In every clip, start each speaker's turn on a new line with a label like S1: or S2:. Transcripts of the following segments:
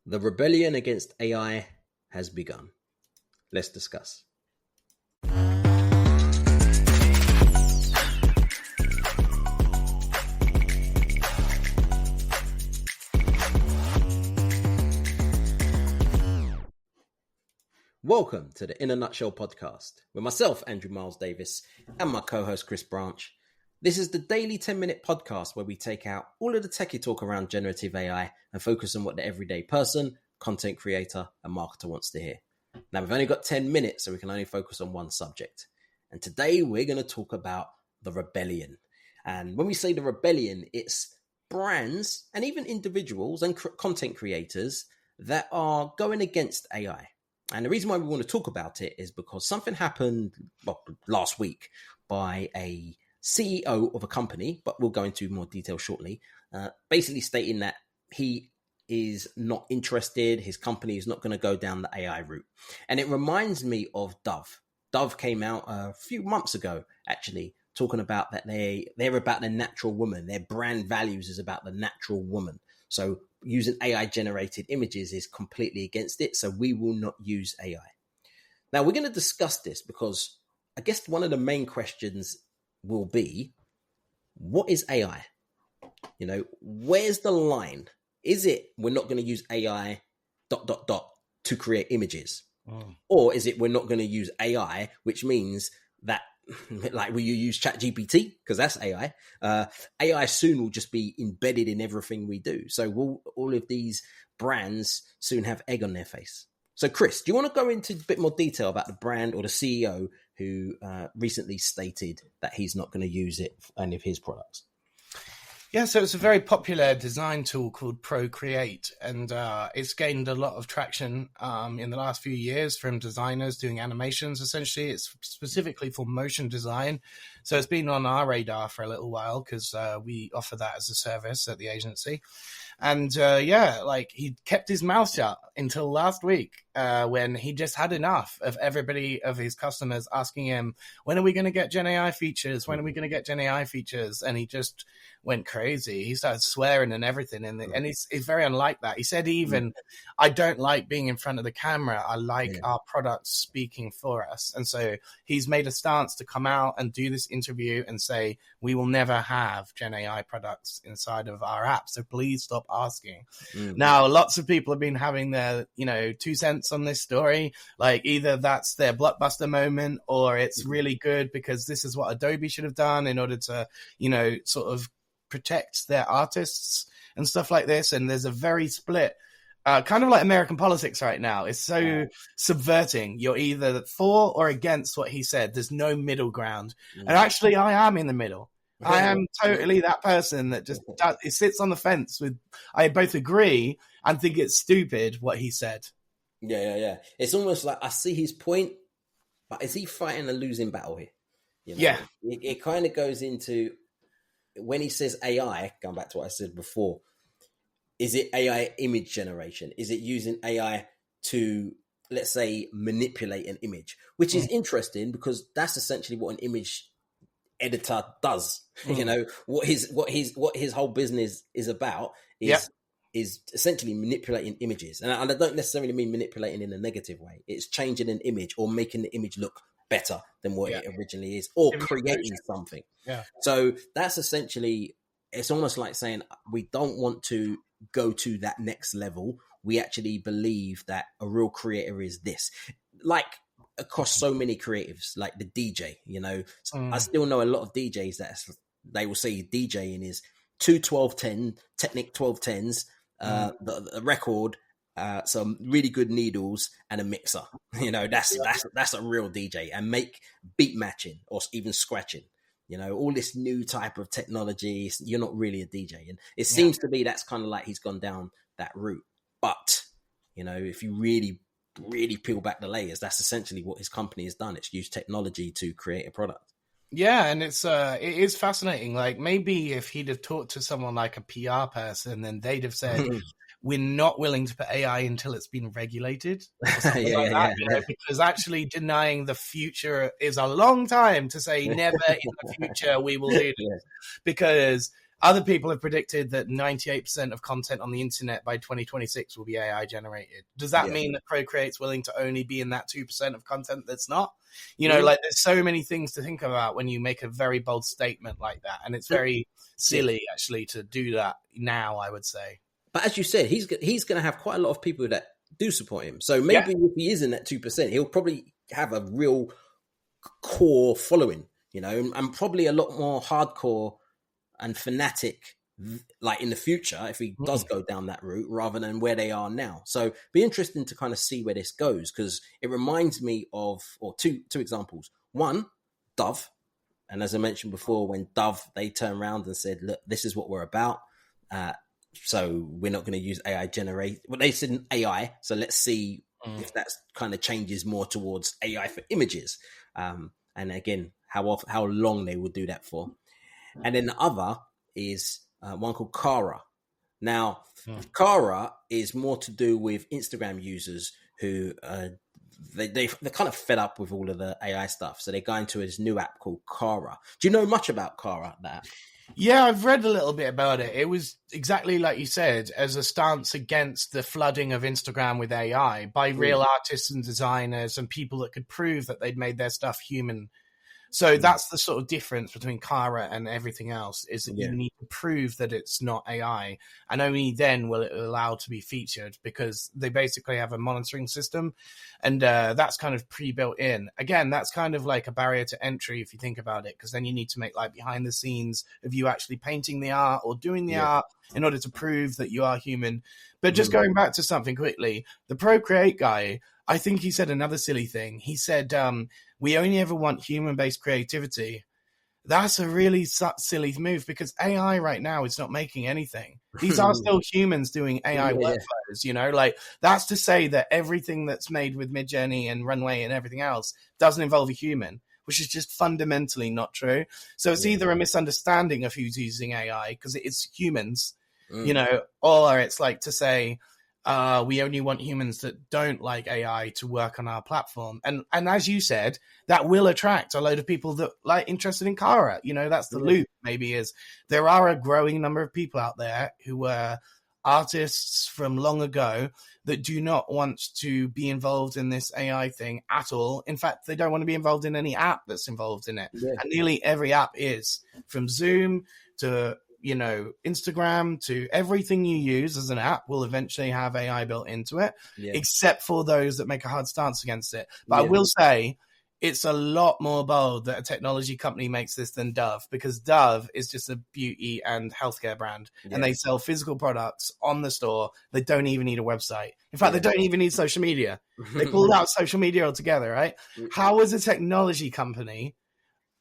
S1: The rebellion against AI has begun. Let's discuss. Welcome to the In a Nutshell podcast with myself, Andrew Miles Davis, and my co-host, Chris Branch. This is the daily 10-minute podcast where we take out all of the techie talk around generative AI and focus on what the everyday person, content creator, and marketer wants to hear. Now, we've only got 10 minutes, so we can only focus on one subject. And today we're going to talk about the rebellion. And when we say the rebellion, it's brands and even individuals and content creators that are going against AI. And the reason why we want to talk about it is because something happened last week by a CEO of a company, but we'll go into more detail shortly, basically stating that he is not interested, his company is not going to go down the AI route. And it reminds me of Dove. Dove came out a few months ago, actually, talking about that they're about the natural woman. Their brand values is about the natural woman. So using AI-generated images is completely against it, so we will not use AI. Now, we're going to discuss this because I guess one of the main questions will be, what is AI? You know, where's the line? Is it we're not going to use AI ... to create images? Or is it we're not going to use AI, which means that, like, will you use ChatGPT? Because that's AI. AI soon will just be embedded in everything we do. So will all of these brands soon have egg on their face? So Chris, do you want to go into a bit more detail about the brand or the CEO who recently stated that he's not going to use it for any of his products?
S2: Yeah, so it's a very popular design tool called Procreate, and it's gained a lot of traction in the last few years from designers doing animations. Essentially, it's specifically for motion design. So it's been on our radar for a little while because we offer that as a service at the agency. And he kept his mouth shut until last week when he just had enough of everybody of his customers asking him, when are we going to get Gen AI features? When are we going to get Gen AI features? And he just went crazy. He started swearing and everything. And he's very unlike that. He said, I don't like being in front of the camera. I like our products speaking for us. And so he's made a stance to come out and do this interview and say, we will never have Gen AI products inside of our app. So please stop asking. Now, lots of people have been having their, 2 cents on this story. Like, either that's their blockbuster moment or it's really good because this is what Adobe should have done in order to, sort of protect their artists and stuff like this. And there's a very split, kind of like American politics right now. It's so subverting. You're either for or against what he said. There's no middle ground. And actually, I am in the middle. I am totally that person that just it sits on the fence with. I both agree and think it's stupid what he said.
S1: Yeah. It's almost like I see his point, but is he fighting a losing battle here?
S2: Yeah.
S1: It kind of goes into when he says AI, going back to what I said before, is it AI image generation? Is it using AI to, let's say, manipulate an image? Which is interesting because that's essentially what an image editor does. What his whole business is about is essentially manipulating images. And I don't necessarily mean manipulating in a negative way. It's changing an image or making the image look better than what it originally is, or creating something. Yeah. So that's essentially, it's almost like saying we don't want to go to that next level. We actually believe that a real creator is this. Like across so many creatives, like the DJ, I still know a lot of DJs that they will say DJing is 2 1210 Technic 1210s, the record, some really good needles and a mixer. That's a real DJ, and make beat matching or even scratching. All this new type of technology. You're not really a DJ, and it seems to be that's kind of like he's gone down that route. But if you really peel back the layers, that's essentially what his company has done. It's used technology to create a product.
S2: Yeah, and it is fascinating. Like, maybe if he'd have talked to someone like a PR person, then they'd have said, we're not willing to put AI until it's been regulated. Because actually denying the future is a long time to say never in the future we will do this. Because Other people have predicted that 98% of content on the internet by 2026 will be AI generated. Does that mean that Procreate's willing to only be in that 2% of content that's not? You know, like there's so many things to think about when you make a very bold statement like that. And it's very silly, actually, to do that now, I would say.
S1: But as you said, he's going to have quite a lot of people that do support him. So maybe if he is in that 2%, he'll probably have a real core following, you know, and probably a lot more hardcore and fanatic, like in the future, if he does go down that route, rather than where they are now. So be interesting to kind of see where this goes, because it reminds me of, or two examples. One, Dove. And as I mentioned before, when Dove, they turned around and said, look, this is what we're about. So we're not going to use AI generate. Well, they said AI. So let's see if that kind of changes more towards AI for images. And again, how long they will do that for. And then the other is one called Cara. Now, Cara is more to do with Instagram users who they're kind of fed up with all of the AI stuff. So they're going to his new app called Cara. Do you know much about Cara, that?
S2: Yeah, I've read a little bit about it. It was exactly like you said, as a stance against the flooding of Instagram with AI by real artists and designers and people that could prove that they'd made their stuff human. So that's the sort of difference between Cara and everything else, is that you need to prove that it's not AI, and only then will it allow to be featured, because they basically have a monitoring system, and that's kind of pre-built in. Again, that's kind of like a barrier to entry if you think about it, because then you need to make like behind the scenes of you actually painting the art or doing the art in order to prove that you are human. But just going back to something quickly, the Procreate guy, I think he said another silly thing. He said, we only ever want human-based creativity. That's a really silly move, because AI right now is not making anything. These are still humans doing AI workflows, you know? Like, that's to say that everything that's made with Midjourney and Runway and everything else doesn't involve a human, which is just fundamentally not true. So it's either a misunderstanding of who's using AI, because it's humans, you know, or it's like to say, we only want humans that don't like AI to work on our platform. And as you said, that will attract a load of people that like interested in Cara. You know, that's the loop, maybe, is there are a growing number of people out there who were artists from long ago that do not want to be involved in this AI thing at all. In fact, they don't want to be involved in any app that's involved in it. And nearly every app is, from Zoom to, you know, Instagram to everything you use as an app will eventually have AI built into it, except for those that make a hard stance against it. But I will say it's a lot more bold that a technology company makes this than Dove, because Dove is just a beauty and healthcare brand, and they sell physical products on the store. They don't even need a website. In fact, they don't even need social media. They pulled out social media altogether, right? How is a technology company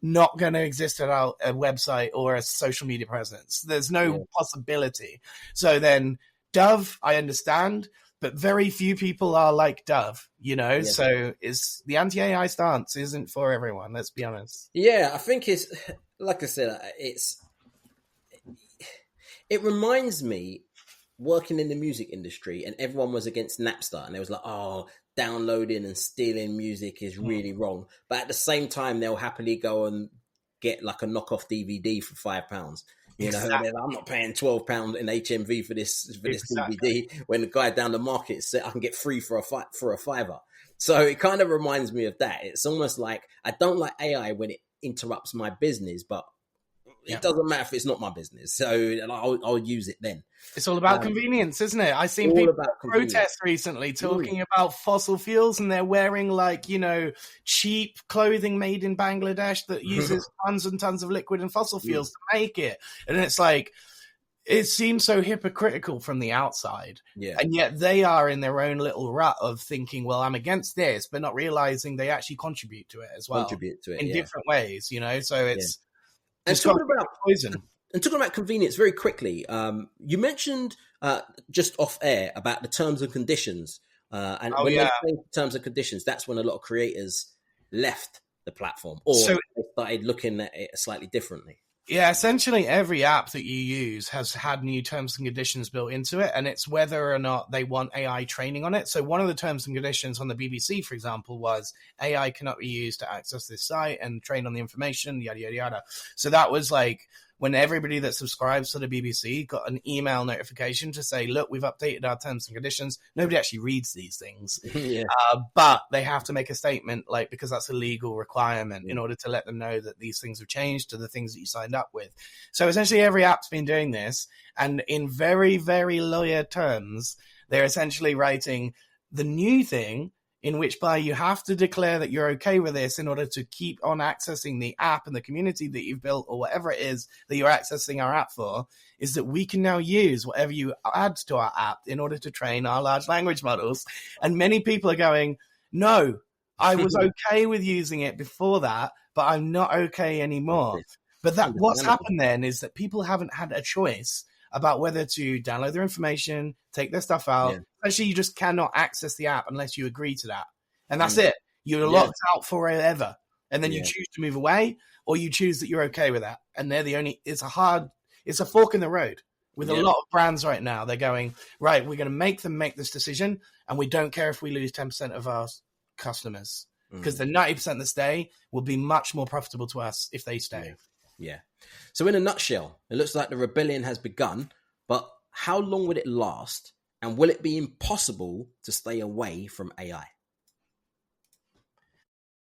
S2: not going to exist without a website or a social media presence? There's no possibility. So then Dove, I understand, but very few people are like Dove, you know? So is the anti-AI stance isn't for everyone, let's be honest.
S1: Yeah, I think it's, like I said, it reminds me working in the music industry, and everyone was against Napster, and it was like, oh, downloading and stealing music is really wrong. But at the same time, they'll happily go and get like a knockoff DVD for £5. You know, like, I'm not paying £12 in HMV for this DVD, when the guy down the market said I can get free for a fiver. So it kind of reminds me of that. It's almost like I don't like AI when it interrupts my business, but it doesn't matter if it's not my business. So I'll use it then.
S2: It's all about convenience, isn't it? I've seen people protest recently talking about fossil fuels, and they're wearing like, you know, cheap clothing made in Bangladesh that uses tons and tons of liquid and fossil fuels to make it. And it's like, it seems so hypocritical from the outside. And yet they are in their own little rut of thinking, well, I'm against this, but not realizing they actually contribute to it as well. In different ways, you know? So it's...
S1: And talking about poison, and talking about convenience very quickly, you mentioned just off air about the terms and conditions, and when they say terms and conditions, that's when a lot of creators left the platform, or they started looking at it slightly differently.
S2: Yeah, essentially every app that you use has had new terms and conditions built into it, and it's whether or not they want AI training on it. So one of the terms and conditions on the BBC, for example, was AI cannot be used to access this site and train on the information, yada, yada, yada. So that was like when everybody that subscribes to the BBC got an email notification to say, look, we've updated our terms and conditions. Nobody actually reads these things, but they have to make a statement, like, because that's a legal requirement in order to let them know that these things have changed to the things that you signed up with. So essentially every app's been doing this, and in very, very lawyer terms, they're essentially writing the new thing in which by you have to declare that you're okay with this in order to keep on accessing the app and the community that you've built, or whatever it is that you're accessing our app for, is that we can now use whatever you add to our app in order to train our large language models. And many people are going, no, I was okay with using it before that, but I'm not okay anymore. But what's happened then is that people haven't had a choice about whether to download their information, take their stuff out. Actually, you just cannot access the app unless you agree to that. And that's it. You're locked out forever. And then you choose to move away, or you choose that you're okay with that. And they're the only, it's a fork in the road with a lot of brands right now. They're going, right, we're going to make them make this decision. And we don't care if we lose 10% of our customers, because the 90% that stay will be much more profitable to us if they stay.
S1: Yeah. So in a nutshell, it looks like the rebellion has begun, but how long will it last? And will it be impossible to stay away from AI?